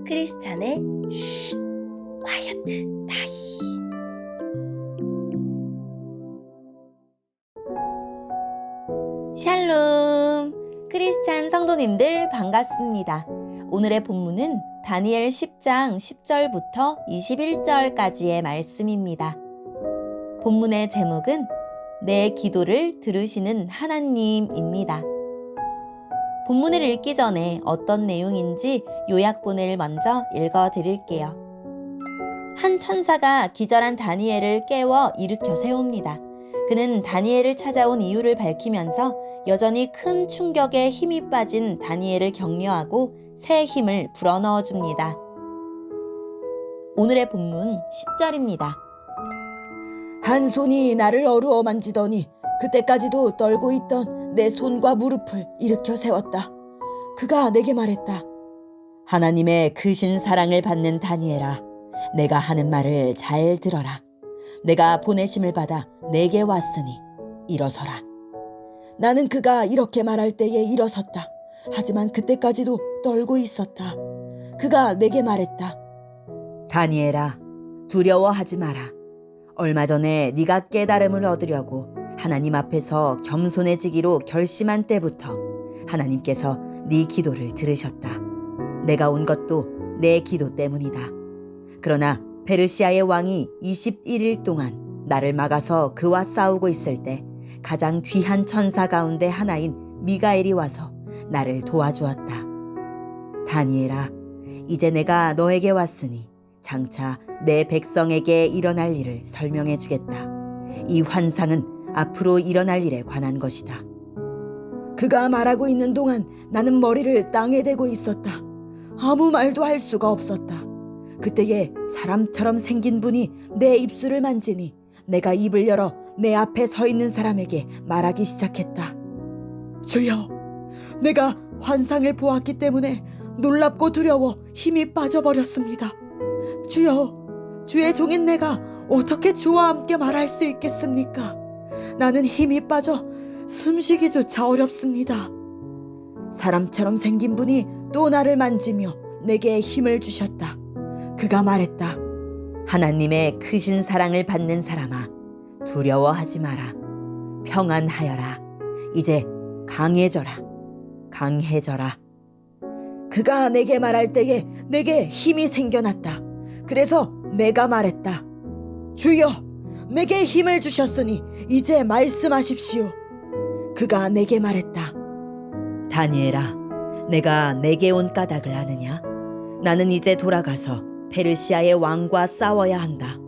크리스찬의 쉿 콰이어트 타임. 샬롬, 크리스찬 성도님들 반갑습니다. 오늘의 본문은 다니엘 10장 10절부터 21절까지의 말씀입니다. 본문의 제목은 내 기도를 들으시는 하나님입니다. 본문을 읽기 전에 어떤 내용인지 요약본을 먼저 읽어드릴게요. 한 천사가 기절한 다니엘을 깨워 일으켜 세웁니다. 그는 다니엘을 찾아온 이유를 밝히면서 여전히 큰 충격에 힘이 빠진 다니엘을 격려하고 새 힘을 불어넣어 줍니다. 오늘의 본문 10절입니다. 한 손이 나를 어루어 만지더니 그때까지도 떨고 있던 내 손과 무릎을 일으켜 세웠다. 그가 내게 말했다. 하나님의 크신 사랑을 받는 다니엘아, 내가 하는 말을 잘 들어라. 내가 보내심을 받아 내게 왔으니 일어서라. 나는 그가 이렇게 말할 때에 일어섰다. 하지만 그때까지도 떨고 있었다. 그가 내게 말했다. 다니엘아, 두려워하지 마라. 얼마 전에 네가 깨달음을 얻으려고 하나님 앞에서 겸손해지기로 결심한 때부터 하나님께서 네 기도를 들으셨다. 내가 온 것도 내 기도 때문이다. 그러나 페르시아의 왕이 21일 동안 나를 막아서 그와 싸우고 있을 때 가장 귀한 천사 가운데 하나인 미가엘이 와서 나를 도와주었다. 다니엘아, 이제 내가 너에게 왔으니 장차 내 백성에게 일어날 일을 설명해 주겠다. 이 환상은 앞으로 일어날 일에 관한 것이다. 그가 말하고 있는 동안 나는 머리를 땅에 대고 있었다. 아무 말도 할 수가 없었다. 그때에 사람처럼 생긴 분이 내 입술을 만지니 내가 입을 열어 내 앞에 서 있는 사람에게 말하기 시작했다. 주여, 내가 환상을 보았기 때문에 놀랍고 두려워 힘이 빠져버렸습니다. 주여, 주의 종인 내가 어떻게 주와 함께 말할 수 있겠습니까? 나는 힘이 빠져 숨쉬기조차 어렵습니다. 사람처럼 생긴 분이 또 나를 만지며 내게 힘을 주셨다. 그가 말했다. 하나님의 크신 사랑을 받는 사람아, 두려워하지 마라. 평안하여라. 이제 강해져라. 강해져라. 그가 내게 말할 때에 내게 힘이 생겨났다. 그래서 내가 말했다. 주여, 내게 힘을 주셨으니 이제 말씀하십시오. 그가 내게 말했다. 다니엘아, 내가 내게 온 까닭을 아느냐? 나는 이제 돌아가서 페르시아의 왕과 싸워야 한다.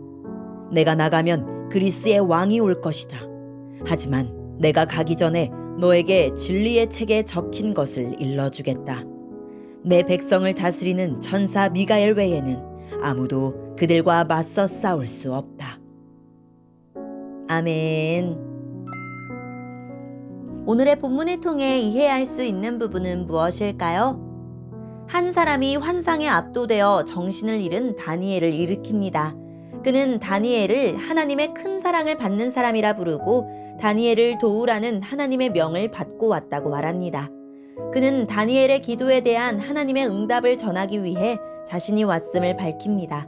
내가 나가면 그리스의 왕이 올 것이다. 하지만 내가 가기 전에 너에게 진리의 책에 적힌 것을 일러주겠다. 내 백성을 다스리는 천사 미가엘 외에는 아무도 그들과 맞서 싸울 수 없다. 아멘. 오늘의 본문을 통해 이해할 수 있는 부분은 무엇일까요? 한 사람이 환상에 압도되어 정신을 잃은 다니엘을 일으킵니다. 그는 다니엘을 하나님의 큰 사랑을 받는 사람이라 부르고 다니엘을 도우라는 하나님의 명을 받고 왔다고 말합니다. 그는 다니엘의 기도에 대한 하나님의 응답을 전하기 위해 자신이 왔음을 밝힙니다.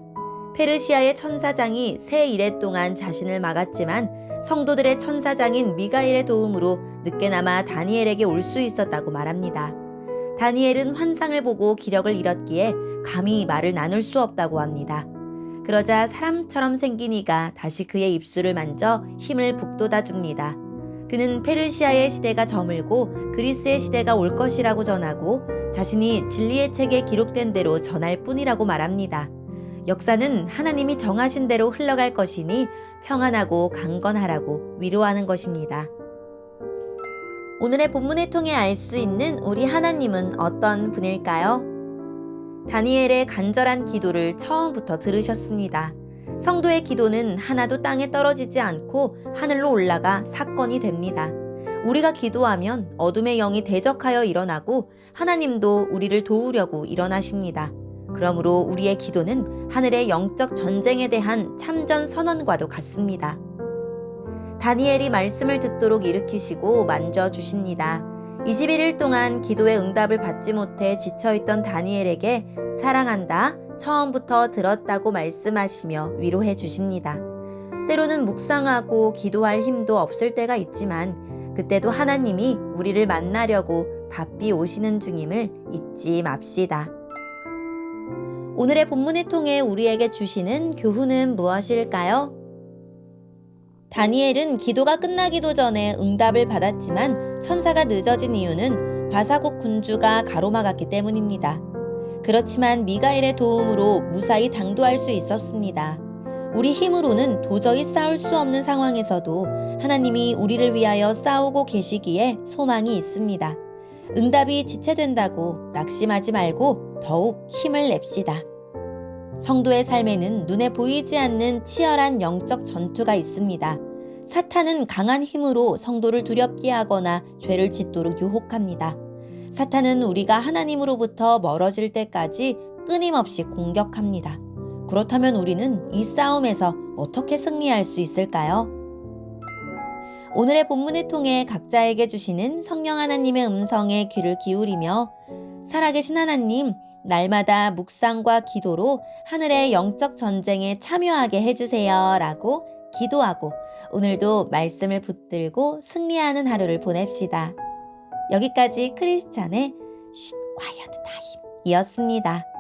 페르시아의 천사장이 새 이래 동안 자신을 막았지만 성도들의 천사장인 미가엘의 도움으로 늦게나마 다니엘에게 올 수 있었다고 말합니다. 다니엘은 환상을 보고 기력을 잃었기에 감히 말을 나눌 수 없다고 합니다. 그러자 사람처럼 생긴 이가 다시 그의 입술을 만져 힘을 북돋아 줍니다. 그는 페르시아의 시대가 저물고 그리스의 시대가 올 것이라고 전하고 자신이 진리의 책에 기록된 대로 전할 뿐이라고 말합니다. 역사는 하나님이 정하신 대로 흘러갈 것이니 평안하고 강건하라고 위로하는 것입니다. 오늘의 본문을 통해 알 수 있는 우리 하나님은 어떤 분일까요? 다니엘의 간절한 기도를 처음부터 들으셨습니다. 성도의 기도는 하나도 땅에 떨어지지 않고 하늘로 올라가 사건이 됩니다. 우리가 기도하면 어둠의 영이 대적하여 일어나고 하나님도 우리를 도우려고 일어나십니다. 그러므로 우리의 기도는 하늘의 영적 전쟁에 대한 참전 선언과도 같습니다. 다니엘이 말씀을 듣도록 일으키시고 만져주십니다. 21일 동안 기도의 응답을 받지 못해 지쳐있던 다니엘에게 사랑한다, 처음부터 들었다고 말씀하시며 위로해 주십니다. 때로는 묵상하고 기도할 힘도 없을 때가 있지만 그때도 하나님이 우리를 만나려고 바삐 오시는 중임을 잊지 맙시다. 오늘의 본문을 통해 우리에게 주시는 교훈은 무엇일까요? 다니엘은 기도가 끝나기도 전에 응답을 받았지만 천사가 늦어진 이유는 바사국 군주가 가로막았기 때문입니다. 그렇지만 미가엘의 도움으로 무사히 당도할 수 있었습니다. 우리 힘으로는 도저히 싸울 수 없는 상황에서도 하나님이 우리를 위하여 싸우고 계시기에 소망이 있습니다. 응답이 지체된다고 낙심하지 말고 더욱 힘을 냅시다. 성도의 삶에는 눈에 보이지 않는 치열한 영적 전투가 있습니다. 사탄은 강한 힘으로 성도를 두렵게 하거나 죄를 짓도록 유혹합니다. 사탄은 우리가 하나님으로부터 멀어질 때까지 끊임없이 공격합니다. 그렇다면 우리는 이 싸움에서 어떻게 승리할 수 있을까요? 오늘의 본문을 통해 각자에게 주시는 성령 하나님의 음성에 귀를 기울이며 살아계신 하나님, 날마다 묵상과 기도로 하늘의 영적 전쟁에 참여하게 해주세요 라고 기도하고 오늘도 말씀을 붙들고 승리하는 하루를 보냅시다. 여기까지 크리스찬의 쉿 콰이어트 타임이었습니다.